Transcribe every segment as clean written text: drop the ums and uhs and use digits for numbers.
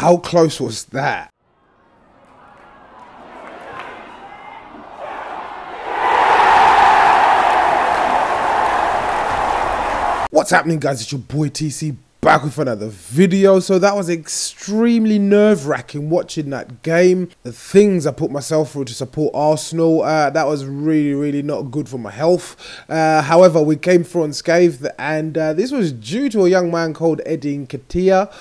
How close was that? What's happening, guys? It's your boy TC back with another video. So that was extremely nerve-wracking watching that game. The things I put myself through to support Arsenal, that was really not good for my health. However, we came through unscathed, and this was due to a young man called Nketiah.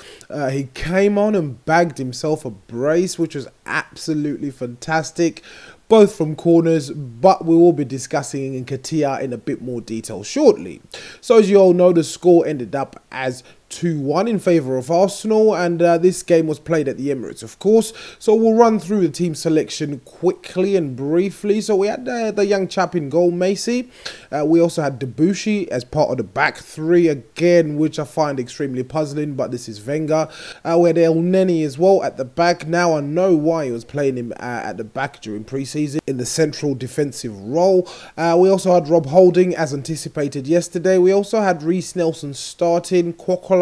He came on and bagged himself a brace, which was absolutely fantastic, both from corners, but we will be discussing Nketiah in a bit more detail shortly. So as you all know, the score ended up as 2-1 in favour of Arsenal, and this game was played at the Emirates, of course. So we'll run through the team selection quickly and briefly. So we had the young chap in goal, Macy. We also had Debussy as part of the back three again, which I find extremely puzzling, but this is Wenger. We had El Neni as well at the back. Now I know why he was playing him at the back during pre-season in the central defensive role. We also had Rob Holding as anticipated yesterday. We also had Reece Nelson starting. Walcott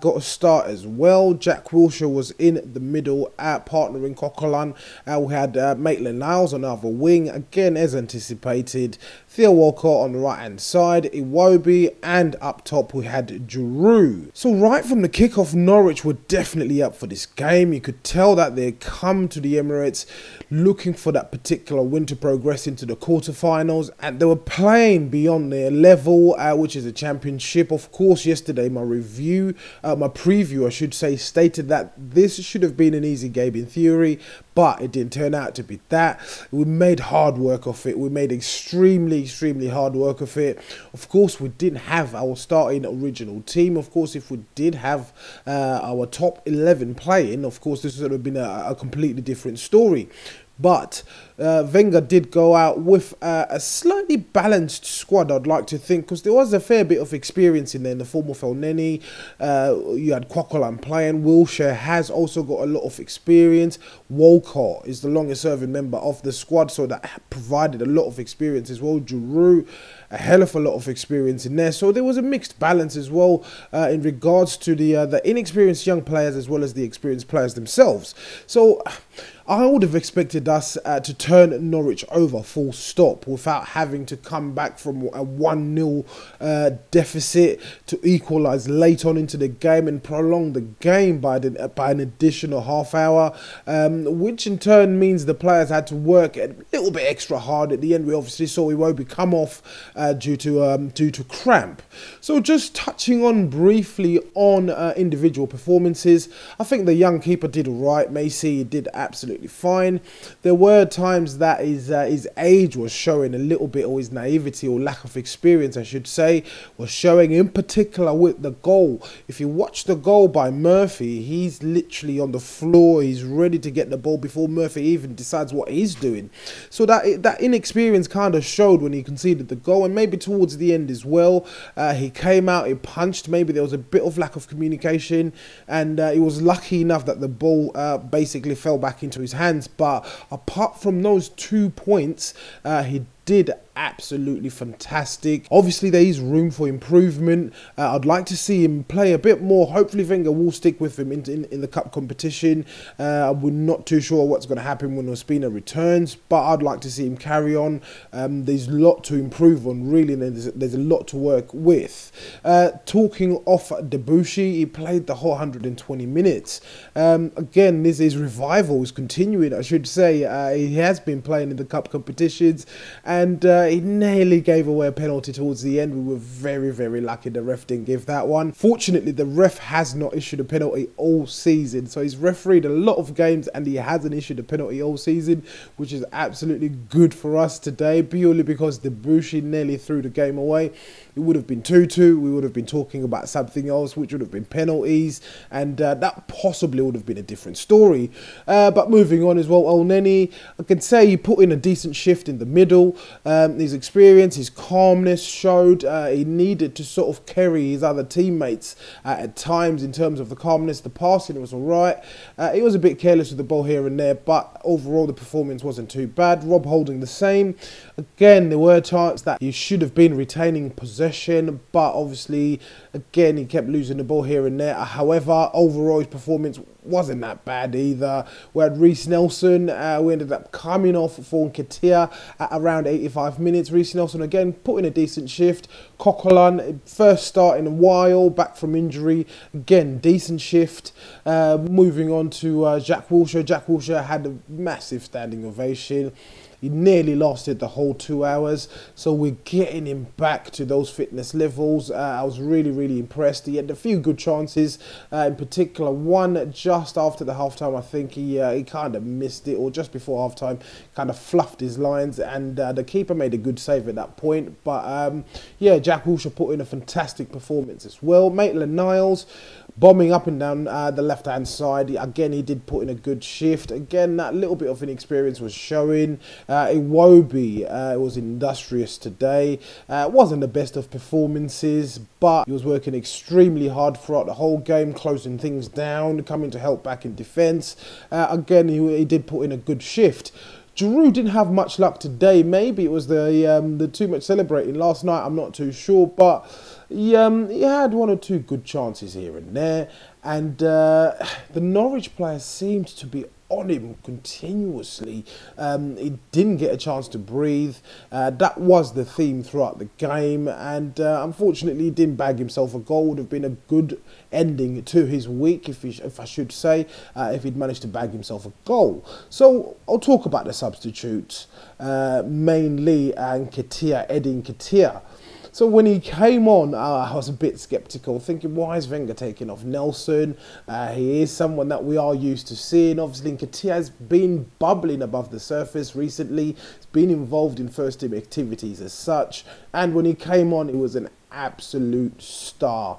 got a start as well. Jack Wilshere was in the middle partnering Coquelin. We had Maitland-Niles on the other wing, again as anticipated. Theo Walcott on the right hand side, Iwobi, and up top we had Giroud. So right from the kickoff, Norwich were definitely up for this game. You could tell that they come to the Emirates looking for that particular win to progress into the quarterfinals, and they were playing beyond their level, which is a championship. Of course, yesterday my preview I should say, stated that this should have been an easy game in theory, but it didn't turn out to be that. We made hard work of it. We made extremely hard work of it. Of course, we didn't have our starting original team. Of course, if we did have our top 11 playing, of course, this would have been a completely different story. But Wenger did go out with a slightly balanced squad, I'd like to think, because there was a fair bit of experience in there in the form of El Neni. You had Coquelin playing. Wilshere has also got a lot of experience. Walcott is the longest serving member of the squad, so that provided a lot of experience as well. Giroud, a hell of a lot of experience in there. So there was a mixed balance as well in regards to the inexperienced young players as well as the experienced players themselves. So I would have expected us to turn Norwich over full stop without having to come back from a 1-0 deficit to equalise late on into the game and prolong the game by an additional half hour, which in turn means the players had to work a little bit extra hard. At the end, we obviously saw Iwobi come off due to cramp. So just touching on briefly on individual performances, I think the young keeper did alright. Macy did absolutely fine. There were times that his age was showing a little bit, or his naivety or lack of experience I should say was showing, in particular with the goal. If you watch the goal by Murphy, he's literally on the floor, he's ready to get the ball before Murphy even decides what he's doing. So that inexperience kind of showed when he conceded the goal, and maybe towards the end as well. He came out, he punched, maybe there was a bit of lack of communication, and he was lucky enough that the ball basically fell back into his hands. But apart from those 2 points, he did absolutely fantastic. Obviously there is room for improvement. I'd like to see him play a bit more. Hopefully Wenger will stick with him in the cup competition. We're not too sure what's going to happen when Ospina returns, but I'd like to see him carry on. There's a lot to improve on, really, and there's a lot to work with. Talking off Debussy, he played the whole 120 minutes. Again, his revival is continuing, I should say. He has been playing in the cup competitions, and he nearly gave away a penalty towards the end. We were very lucky the ref didn't give that one. Fortunately, the ref has not issued a penalty all season, so he's refereed a lot of games and he hasn't issued a penalty all season, which is absolutely good for us today, purely because Debussy nearly threw the game away. It would have been 2-2. We would have been talking about something else, which would have been penalties, and that possibly would have been a different story. But moving on as well, El Neni, I can say he put in a decent shift in the middle. His experience, his calmness showed. He needed to sort of carry his other teammates at times in terms of the calmness. The passing was alright. He was a bit careless with the ball here and there, but overall the performance wasn't too bad. Rob Holding the same. Again, there were times that he should have been retaining possession, but obviously, again, he kept losing the ball here and there. However, overall his performance wasn't that bad either. We had Reece Nelson, we ended up coming off for Nketiah at around 85 minutes. Reece Nelson again put in a decent shift. Coquelin, first start in a while, back from injury, again decent shift. Moving on to Jack Wilshere. Jack Wilshere had a massive standing ovation. He nearly lasted the whole 2 hours, so we're getting him back to those fitness levels. I was really impressed. He had a few good chances, in particular one just after the halftime. I think he kind of missed it, or just before halftime, kind of fluffed his lines, and the keeper made a good save at that point. But yeah, Jack Wilshere put in a fantastic performance as well. Maitland-Niles bombing up and down the left-hand side. Again, he did put in a good shift. Again, that little bit of inexperience was showing. Iwobi was industrious today. Wasn't the best of performances, but he was working extremely hard throughout the whole game, closing things down, coming to help back in defence. Again, he did put in a good shift. Giroud didn't have much luck today. Maybe it was the too much celebrating last night. I'm not too sure, but he had one or two good chances here and there. And the Norwich player seemed to be on him continuously. He didn't get a chance to breathe. That was the theme throughout the game, and unfortunately he didn't bag himself a goal. Would have been a good ending to his week, if I should say, if he'd managed to bag himself a goal. So I'll talk about the substitutes, mainly Nketiah, Eddie Nketiah. So when he came on, I was a bit sceptical, thinking, why is Wenger taking off Nelson? He is someone that we are used to seeing. Obviously, Nketiah has been bubbling above the surface recently. He's been involved in first-team activities as such. And when he came on, he was an absolute star.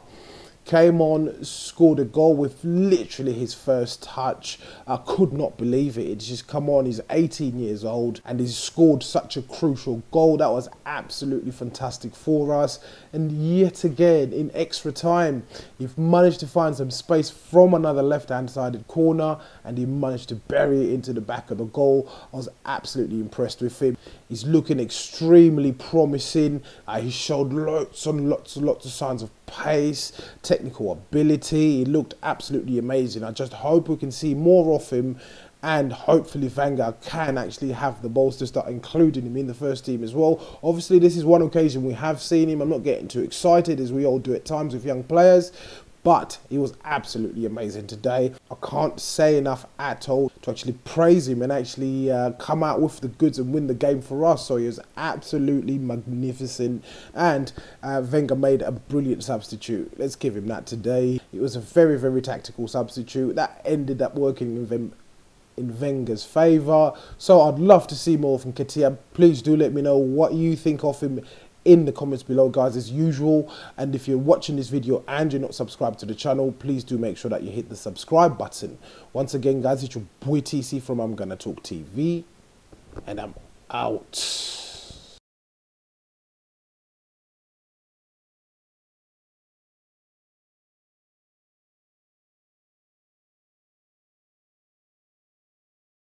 Came on, scored a goal with literally his first touch. I could not believe it. It's just, come on, he's 18 years old and he's scored such a crucial goal. That was absolutely fantastic for us. And yet again, in extra time, he managed to find some space from another left-hand sided corner and he managed to bury it into the back of the goal. I was absolutely impressed with him. He's looking extremely promising. He showed lots and lots of signs of pace, technical ability. He looked absolutely amazing. I just hope we can see more of him, and hopefully Wenger can actually have the balls to start including him in the first team as well. Obviously, this is one occasion we have seen him. I'm not getting too excited, as we all do at times with young players, but he was absolutely amazing today. I can't say enough at all to actually praise him and actually come out with the goods and win the game for us. So he was absolutely magnificent, and Wenger made a brilliant substitute. Let's give him that today. It was a very tactical substitute that ended up working in Wenger's favour. So I'd love to see more from Nketiah. Please do let me know what you think of him in the comments below, guys, as usual. And if you're watching this video and you're not subscribed to the channel, please do make sure that you hit the subscribe button. Once again, guys, it's your boy TC from I'm Gonna Talk TV, and I'm out.